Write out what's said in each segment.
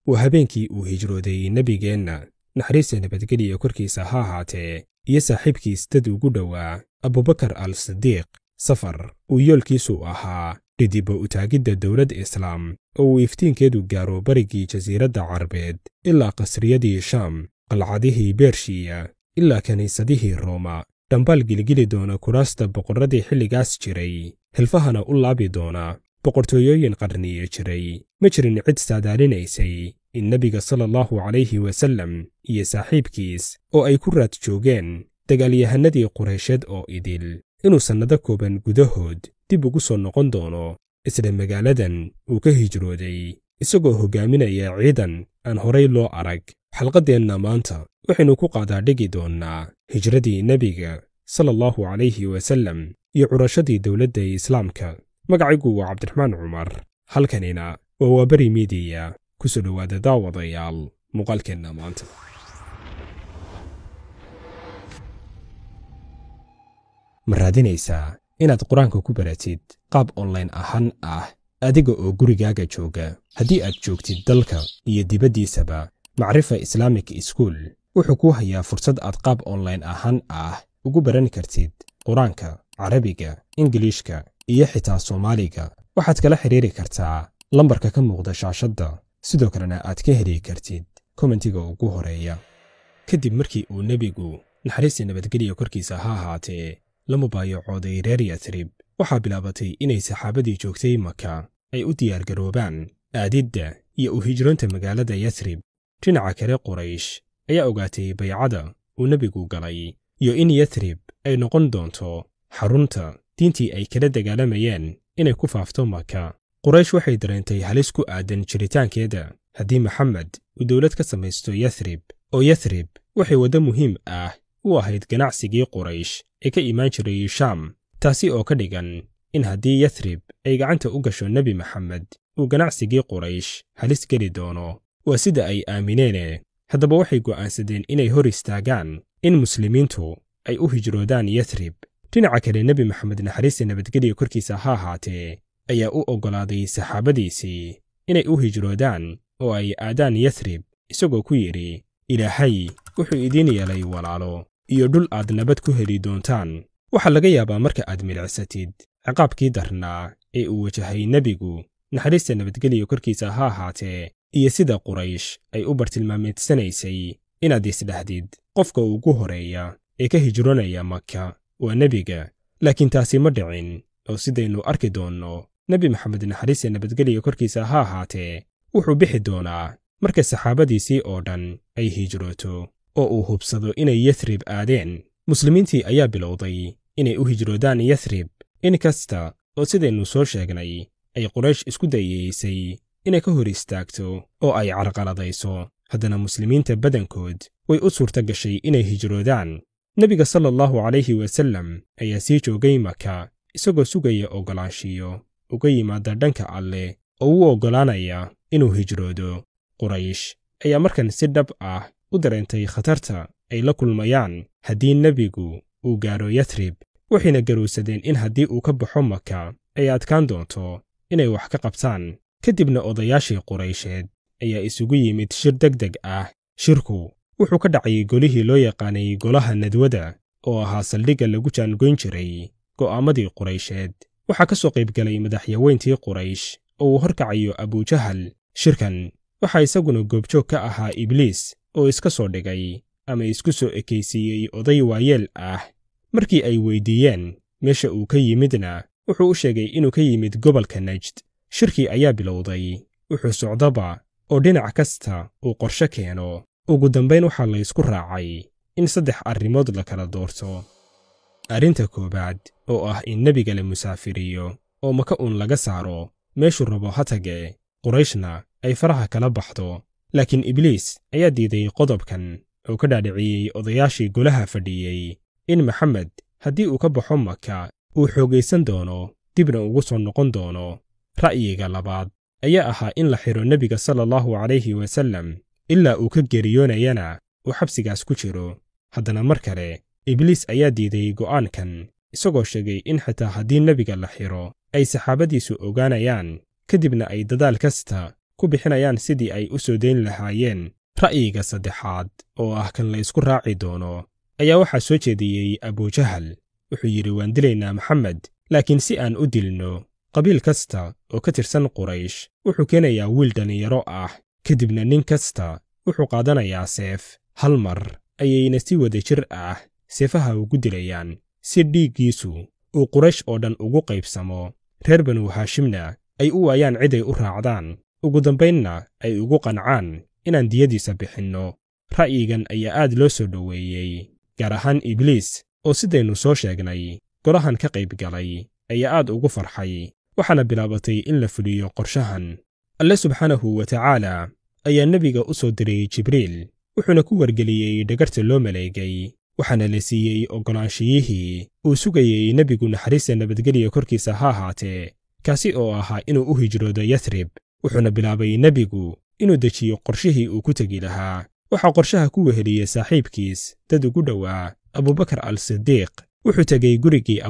waa habeenkii uu hijrooday nebigeenna naxariista nabadgeliya korkiisa ha ahaatee iyo saaxiibkiis dad ugu dhowaa abubakar al-sidiiq safar uu yoolkiisu ahaa dhidibo u taagidda dowlad islaam oo uu iftiinkeedu gaaro barigii jasiiradda carbeed ilaa qasriyadii shaam qalcadihii beershiya ilaa kiniisadihii rooma dhambaal gilgili doona kuraasta boqorradii xilligaas jiray hilfahana u laabi doona boqortooyooyin qarniye jiray ma jirin cid saadaalinaysay in nebiga sallallahu calayhi wasallam iyo saaxiibkiis oo ay ku raad joogeen dagaalyahanadii quraysheed oo idil inuu sannado kooban gudahood dib ugu soo noqon doono isla magaaladan uu ka hijrooday isagoo hogaaminaya ciidan aan horay loo arag xalqaddeenna maanta waxaynu ku qaadaadhigi doonnaa hijradii nebiga sallallahu calayhi wasallam iyo curashadii dowladda islaamka magacaygu waa cabdiraxmaan cumar halkanina waa waaberi miidiya ku soo dhowaada daawadayaal muuqaalkeenna maanta ma raadinaysaa inaad qur-aanka ku baratid qaab online ahaan adiga oo gurigaaga jooga haddii aad joogtid dalka iyo dibaddiisaba macrifa islaamic school wuxuu kuu hayaa fursad aad qaab online ahaan ugu baran kartid qur-aanka carabiga ingiliishka iyo xitaa soomaaliga waxaad kala xiriiri kartaa lambarka ka muuqda shaashadda sidoo kalena aad ka heli kartid kommentiga ugu horeeya kadib markii uu nebigu naxariista nabadgeliya korkiisa ha ahaatee la mubaayacooday reer yatrib waxaa bilaabatay inay saxaabadii joogtay maka ay u diyaargaroobaan aadidda iyo u hijroonta magaalada yatrib dhinaca kale quraysh ayaa ogaatay baycada uu nebigu galay iyo in yatrib ay noqon doonto xarunta diintii ay kala dagaalamayeen inay ku faafto maka quraysh waxay dareentay halis ku aadan jiritaankeeda haddii maxamed uu dowlad ka samaysto yatrib oo yatrib waxay waddo muhiim u ahayd ganacsigii quraysh ee ka imaan jiray shaam taasi oo ka dhigan in haddii yatrib ay gacanta u gasho nebi maxamed uu ganacsigii quraysh halis geli doono waa sida ay aamineen haddaba waxay go'aansadeen inay hor istaagaan in muslimiintu ay u hijroodaan yatrib dhinaca kale nebi maxamed naxariista nabadgeliya korkiisa ha ahaatee ayaa u oggolaaday saxaabadiisii inay u hijroodaan oo ay aadaan yatrib isagoo ku yidhi ilaahay wuxuu idiin yeelay walaalo iyo dhul aad nabad ku heli doontaan waxaa laga yaabaa marka aad milicsatid ciqaabkii darnaa ee uu wajahay nebigu naxariista nabadgeliya korkiisa ha ahaatee iyo sida quraysh ay u bartilmaameedsanaysay inaad isdhahdid qofka ugu horeeya ee ka hijroonaya maka waa nebiga laakiin taasi ma dhicin oo sidaynu arki doonno nebi maxamed naxariista nabadgeliya korkiisa ha ahaatee wuxuu bixi doonaa marka saxaabadiisii oo dhan ay hijrooto oo uu hubsado inay yatrib aadeen muslimiintii ayaa bilowday inay u hijroodaan yatrib in kasta oo sidaynu soo sheegnay ay quraysh isku dayeysay inay ka hor istaagto oo ay carqaladayso haddana muslimiinta badankood way u suurta gashay inay hijroodaan nebiga sallallahu calayhi wasallam ayaa sii joogay maka isagoo sugaya oggolaanshiyo uga yimaada dhanka alleh oo u oggolaanaya inuu hijroodo quraysh ayaa markan si dhab u dareentay khatarta ay la kulmayaan haddii nebigu uu gaaro yatrib waxayna garowsadeen in haddii uu ka baxo maka ay adkaan doonto inay wax ka qabtaan kadibna odayaashii quraysheed ayaa isugu yimid shir degdeg shirku wuxuu ka dhacay golihii loo yaqaanay golaha nadwada oo ahaa saldhigga lagu jaangoyn jiray go'aamadii quraysheed waxaa ka soo qaybgalay madaxyaweyntii quraysh oo uu horkacayo abujahal shirkan waxaa isaguna goobjoog ka ahaa ibliis oo iska soo dhigay ama isku soo ekaysiiyey oday waayeel markii ay weyddiiyeen meesha uu ka yimidna wuxuu u sheegay inuu ka yimid gobolka najd shirkii ayaa bilowday wuxuu socdaba oo dhinac kasta uu qorshe keeno ugu dambayn waxaa la ysku raacay in 3 arrimood la kala doorto arrinta koowaad oo in nebiga la musaafiriyo oo maka uun laga saaro meeshuu rabo ha tage qurayshna ay faraha kala baxdo laakiin ibliis ayaa diiday qodobkan oo ka dhaadhiciyey odayaashii golaha fadhiyey in maxamed haddii uu ka baxo maka uu xoogaysan doono dibna ugu soo noqon doono ra'yiga labaad ayaa ahaa in la xiro nebiga sallallahu calayhi wasallam ilaa uu ka geeriyoonayana uu xabsigaas ku jiro haddana mar kale ibliis ayaa diiday go'aankan isagoo sheegay in xitaa haddii nebiga la xiro ay saxaabadiisu ogaanayaan kadibna ay dadaal kasta ku bixinayaan sidii ay u soo dayn lahaayeen ra'yiga saddexaad oo ah kan la isku raaci doono ayaa waxaa soo jeediyey abujahal. wuxuu yidhi waan dilaynaa maxamed, laakiin si aan u dilno qabiil kasta oo ka tirsan quraysh wuxuu keenayaa wiil dhallinyaro ah, kadibna nin kasta wuxuu qaadanayaa seef. hal mar ayayna si wada jir ah seefaha ugu dilayaan si dhiiggiisu uu quraysh oo dhan ugu qaybsamo, reer banu haashimna ay u waayaan ciday u raacdaan, ugu dambaynna ay ugu qancaan inaan diyadiisa bixinno. ra'yigan ayaa aad loo soo dhoweeyey, gaar ahaan ibliis oo sidaynu soo sheegnay golahan ka qayb galay ayaa aad ugu farxay, waxaana bilaabatay in la fuliyo qorshahan. alle subxaanahu wa tacaala ayaa nebiga u soo diray jibriil, wuxuuna ku wargeliyey dhagarta loo maleegay, waxaana la siiyey oggolaanshiyihii uu sugayey nebigu naxariista nabadgelya korkiisa ha ahaatee, kaasi oo ahaa inuu u hijroodo yathrib. wuxuuna bilaabay nebigu inuu dejiyo qorshihii uu ku tegi lahaa. waxaa qorshaha ku weheliyey saaxiibkiis dad ugu dhowaa abubakar al-sidiiq. wuxuu tegey gurigii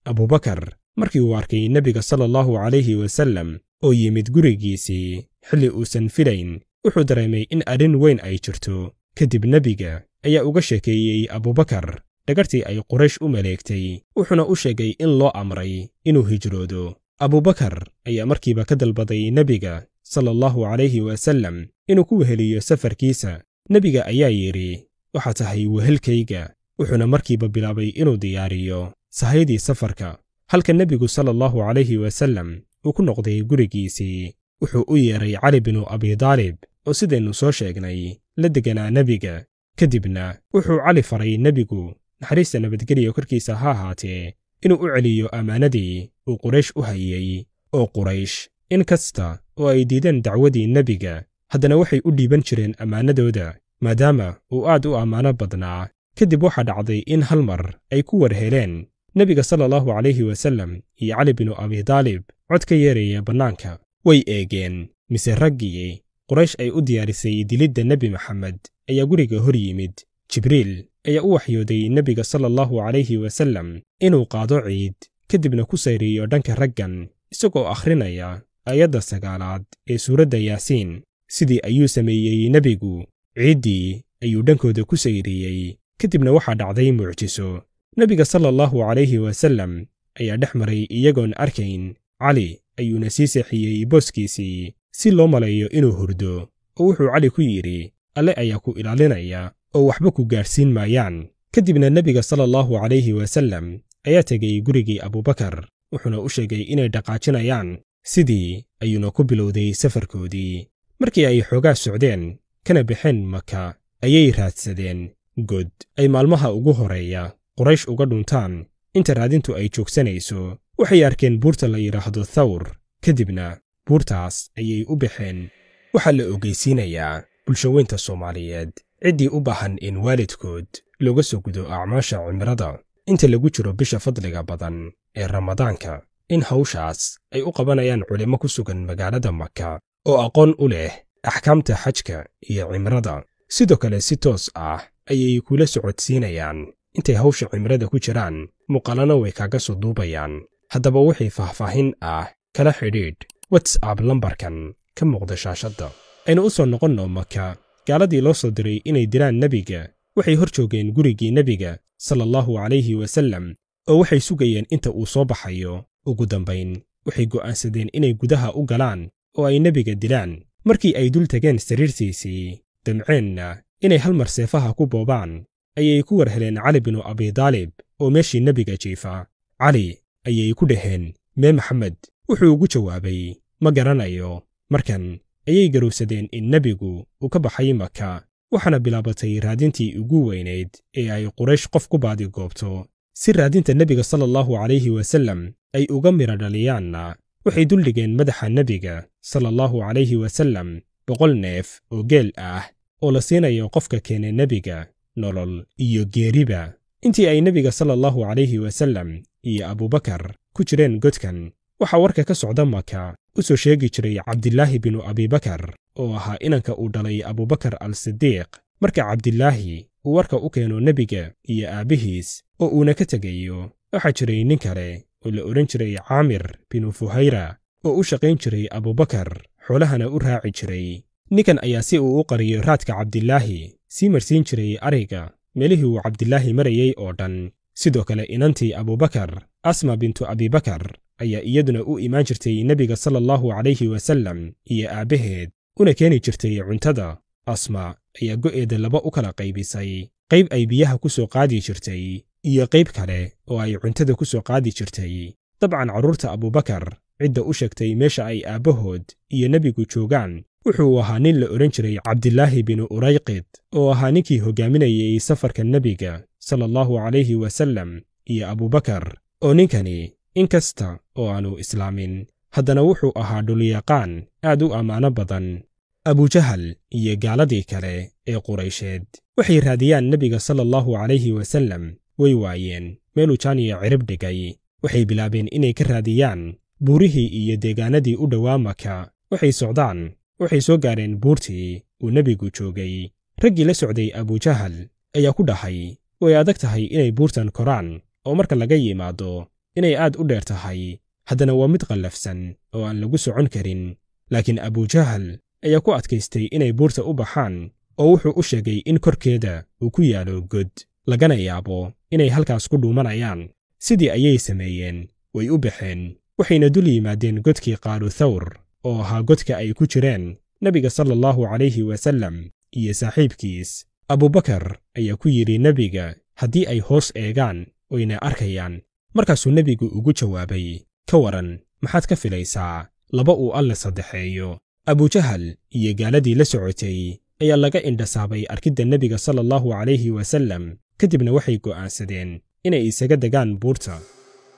abubakar markii uu arkay nebiga sala allahu calayhi wasallam oo yimid gurigiisii xilli uusan filayn, wuxuu dareemay in arrin weyn ay jirto. kadib nebiga ayaa uga sheekeeyey abubakar dhagartii ay quraysh u maleegtay, wuxuuna u sheegay in loo amray inuu hijroodo. abubakar ayaa markiiba ka dalbaday nebiga sala allahu calayhi wasallam inuu ku weheliyo safarkiisa. nebiga ayaa yidhi, waxaa tahay wehelkayga, wuxuuna markiiba bilaabay inuu diyaariyo sahaydii safarka. halka nebigu sala allahu calayhi wasallam uu ku noqday gurigiisii, wuxuu u yeeray cali binu abidaalib oo sidaynu soo sheegnay la deganaa nebiga. kadibna wuxuu cali faray nebigu naxariista nabadgelya korkiisa ha ahaatee inuu u celiyo ammaanadii uu quraysh u hayey. oo quraysh in kasta oo ay diideen dacwadii nebiga, haddana waxay u dhiiban jireen ammaanadooda maadaama uu aad u ammaano badnaa. kadib waxaa dhacday in hal mar ay ku war heleen nebiga sala allahu calayhi wasallam iyo cali binu abidaalib cod ka yeeraya bannaanka. way eegeen, mise raggii quraysh ay u diyaarisay dilidda nebi maxamed ayaa guriga hor yimid. jibriil ayaa u waxyooday nebiga sala allahu calayhi wasallam inuu qaado ciid, kadibna ku sayriyo dhanka raggan isagoo akhrinaya aayadda 9aad ee suuradda yaasiin. sidii ayuu sameeyey nebigu, ciiddii ayuu dhankooda ku sayriyey. kadibna waxaa dhacday mucjiso. nebiga sala allahu calayhi wasallam ayaa dhex maray iyagoon arkayn. cali ayuuna sii seexiyey booskiisii si loo maleeyo inuu hurdo, oo wuxuu cali ku yidhi, alle ayaa ku ilaalinaya oo waxba ku gaadhsiin maayaan. kadibna nebiga sala allahu calayhi wasallam ayaa tegey gurigii abubakar, wuxuuna u sheegay inay dhaqaajinayaan. sidii ayuuna ku bilowday safarkoodii. markii ay xoogaa socdeen kana baxeen maka, ayay raadsadeen god ay maalmaha ugu horeeya quraysh uga dhuntaan. inta raadintu ay joogsanayso, waxay arkeen buurta la yidhaahdo thawr. kadibna buurtaas ayay u baxeen. waxaa la ogeysiinayaa bulshaweynta Soomaaliyeed ciddii u baahan in waalidkood looga soo gudo acmaasha cimrada inta lagu jiro bisha fadliga badan ee Ramadaanka, in hawshaas ay u qabanayaan culimo ku sugan magaalada Makka oo aqoon u leh axkaamta xajka iyo cimrada. sidoo kale si toos ah ayay kula socodsiinayaan intay hawsha cimrada ku jiraan, muuqaalana way kaaga soo duubayaan. haddaba wixii faahfaahin ah kala xidhiidh WhatsApp lambarkan ka muuqda shaashadda. aynu u soo noqonno Makka. gaaladii loo soo diray inay dilaan nebiga waxay hor joogeen gurigii nebiga sala allahu calayhi wasallam oo waxay sugayeen inta uu soo baxayo. ugu dambayn waxay go'aansadeen inay gudaha u galaan oo ay nebiga dilaan. markii ay dul tageen sariirtiisii, damceenna inay hal mar seefaha ku boobaan, ayay ku war heleen cali binu abidaalib oo meeshii nebiga jiifa. cali ayay ku dhaheen, mee maxamed? wuxuu ugu jawaabay, ma garanayo. markan ayay garowsadeen in nebigu uu ka baxay Makka, waxaana bilaabatay raadintii ugu weynayd ee ay quraysh qof ku baadi goobto. si raadinta nebiga sala allahu calayhi wasallam ay uga mira dhaliyaanna, waxay duldhigeen madaxa nebiga sala allahu calayhi wasallam 100 neef oo geel ah oo la siinayo qofka keenay nebiga nolol iyo geeriba. intii ay nebiga sala allahu calayhi wasallam iyo abubakar ku jireen godkan, waxaa warka ka socda Makka u soo sheegi jiray cabdilaahi binu abibakar oo ahaa inanka uu dhalay abubakar al-sidiiq. marka cabdilaahi uu warka u keeno nebiga iyo aabbihiis oo uuna ka tegayo, waxaa jiray nin kale oo la odhan jiray caamir binu fuhayra oo u shaqayn jiray abubakar xoolahana u raaci jiray. ninkan ayaa si uu u qariyo raadka cabdilaahi sii marsiin jiray ariga meelihii uu cabdilaahi marayey oo dhan. sidoo kale inantii abubakar, asma bintu abibakar, ayaa iyaduna u imaan jirtay nebiga sallallahu calayhi wasallam iyo aabbaheed, una keeni jirtay cuntada. asma ayaa go'eeda laba u kala qaybisay, qayb ay biyaha ku soo qaadi jirtay iyo qayb kale oo ay cuntada ku soo qaadi jirtay. dabcan carruurta abubakar cidda u sheegtay meesha ay aabbahood iyo nebigu joogaan wuxuu ahaa nin la odhan jiray cabdilaahi binu urayqid, oo ahaa ninkii hoggaaminayay safarka nebiga sallallahu calayhi wasallam iyo abubakar. oo ninkani in kasta oo aanu islaamin haddana wuxuu ahaa dhulyaqaan aad u ammaano badan. abujahal iyo gaaladii kale ee quraysheed waxay raadiyaan nebiga sallallahu calayhi wasallam way waayeen meeluu jaaniya cirib dhigay. waxay bilaabeen inay ka raadiyaan buurihii iyo deegaanadii u dhowaa maka. waxay socdaan, waxay soo gaareen buurtii uu nebigu joogay. raggii la socday abujahal ayaa ku dhahay way adag tahay inay buurtan koraan, oo marka laga yimaado inay aad u dheer tahay, haddana waa mid qallafsan oo aan lagu socon karin. laakiin abujahal ayaa ku adkaystay inay buurta u baxaan, oo wuxuu u sheegay in korkeeda uu ku yaalo god, lagana yaabo inay halkaas ku dhuumanayaan. sidii ayay sameeyeen, way u baxeen, waxayna dul yimaadeen godkii qaaru thawr oo ahaa godka ay ku jireen nebiga sallallahu calayhi wasallam iyo saaxiibkiis. abubakar ayaa ku yidhi nebiga haddii ay hoos eegaan wayna arkayaan. markaasuu nebigu ugu jawaabay, ka waran maxaad ka filaysaa? laba uu alle saddexeeyo. abujahal iyo gaaladii la socotay ayaa laga indhasaabay arkidda nebiga sallallahu calayhi wasallam, kadibna waxay go'aansadeen inay isaga degaan buurta.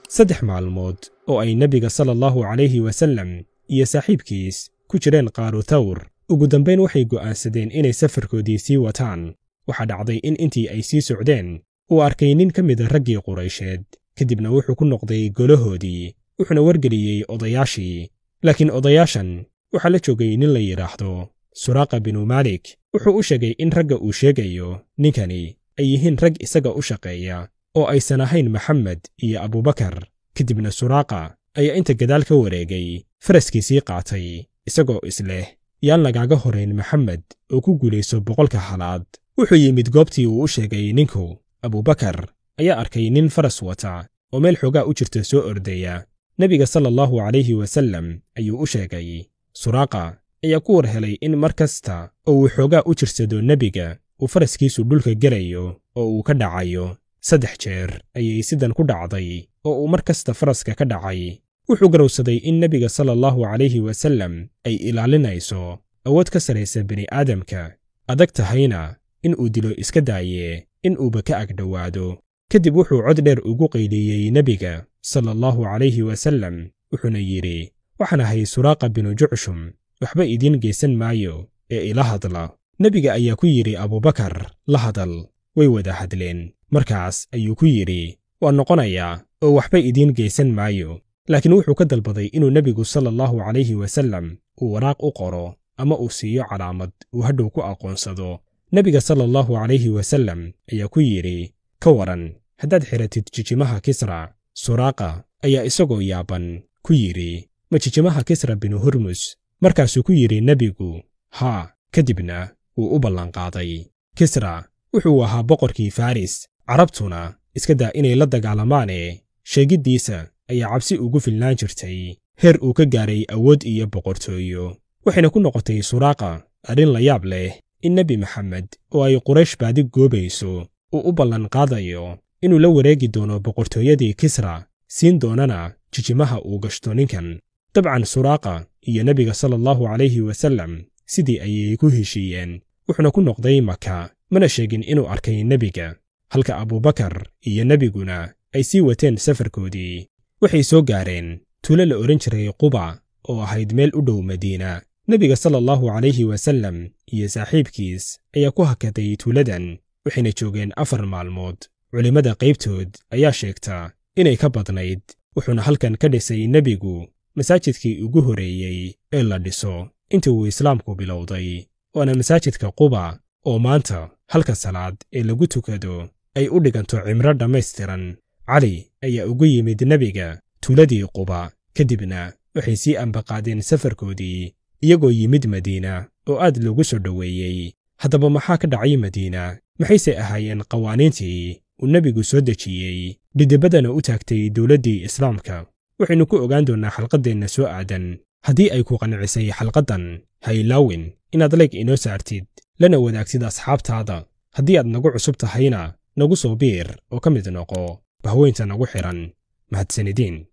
3 maalmood oo ay nebiga sallallahu calayhi wasallam iyo saaxiibkiis ku jireen qaaru thawr, ugu dambayn waxay go'aansadeen inay safarkoodii sii wataan. waxaa dhacday in intii ay sii socdeen uu arkay nin ka mida raggii quraysheed, kadibna wuxuu ku noqday golahoodii, wuxuuna wargeliyey odayaashii. laakiin odayaashan waxaa la joogay nin la yidhaahdo suraaqa binu maalik. wuxuu u sheegay in ragga uu sheegayo ninkani ay yihiin rag isaga u shaqeeya oo aysan ahayn maxamed iyo abubakar. kadibna suraaqa ayaa inta gadaal ka wareegay, faraskiisii qaatay, isagoo isleh yaan lagaaga horayn maxamed oo ku guulayso 100 halaad. wuxuu yimid goobtii uu u sheegay ninku. abubakar ayaa arkay nin faras wata oo meel xoogaa u jirta soo ordaya. nebiga sallallahu calayhi wasallam ayuu u sheegay. suraaqa ayaa ku war helay in mar kasta oo uu xoogaa u jirsado nebiga uu faraskiisu dhulka gelayo oo uu ka dhacayo. 3 jeer ayay sidan ku dhacday oo uu mar kasta faraska ka dhacay. wuxuu garowsaday in nebiga sallallahu calayhi wasallam ay ilaalinayso awood ka saraysa bini'aadamka, adag tahayna in uu dilo iska daaye in uuba ka agdhowaado. kadib wuxuu cod dheer ugu qayliyey nebiga sallallahu calayhi wasallam, wuxuuna yidhi, waxaan ahay suraaqa binu jucshum, waxba idiin geysan maayo ee ila hadla. nebiga ayaa ku yidhi abubakar, la hadal. way wada hadleen. markaas ayuu ku yidhi, waan noqonayaa oo waxba idiin geysan maayo. laakiin wuxuu ka dalbaday inuu nebigu sallallahu calayhi wasallam uu waraaq u qoro ama uu siiyo calaamad uu hadhow ku aqoonsado. nebiga sallallahu calayhi wasallam ayaa ku yidhi, ka waran haddaad xiratid jijimaha kisra. suraaqa ayaa isagoo yaaban ku yidhi, ma jijimaha kisra binu hurmus? markaasuu ku yidhi nebigu, haa. kadibna wuu u ballanqaaday. kisra wuxuu ahaa boqorkii faris, carabtuna iska daa inay la dagaalamaane sheegiddiisa ayaa cabsi ugu filnaan jirtay, heer uu ka gaaray awood iyo boqortooyo. waxayna ku noqotay suraaqa arrin la yaab leh in nebi maxamed oo ay quraysh baadi goobayso uu u ballanqaadayo inuu la wareegi doono boqortooyadii kisra, siin doonana jijimaha uu gashto ninkan. dabcan suraaqa iyo nebiga sallallahu calayhi wasallam sidii ayay ku heshiiyeen, wuxuuna ku noqday maka, mana sheegin inuu arkay nebiga. halka abubakar iyo nebiguna ay sii wateen safarkoodii. waxay soo gaareen tuulo la odhan jiray quba oo ahayd meel u dhow madiina. nebiga sallallahu calayhi wasallam iyo saaxiibkiis ayaa ku hakaday tuuladan, waxayna joogeen 4 maalmood. culimmada qaybtood ayaa sheegta inay ka badnayd. wuxuuna halkan ka dhisay nebigu masaajidkii ugu horeeyey ee la dhiso intii uu islaamku bilowday, waana masaajidka quba oo maanta halka salaad ee lagu tukado ay u dhiganto cimro dhammaystiran. cali ayaa ugu yimid nebiga tuuladii quba, kadibna waxay sii ambaqaadeen safarkoodii iyagoo yimid madiina oo aad loogu soo dhoweeyey. haddaba maxaa ka dhacay madiina? maxayse ahaayeen qawaaniintii uu nebigu soo dejiyey dhidibadana u taagtay dowladdii islaamka? waxaynu ku ogaan doonnaa xalqaddeenna soo aadan. haddii ay ku qancisay xalqaddan, ha ilaawin inaad layg inoo saartid lana wadaagtid asxaabtaada. haddii aad nagu cusub tahayna nagu soo biir oo ka mid noqo bahweynta nagu xidhan. mahadsanidin.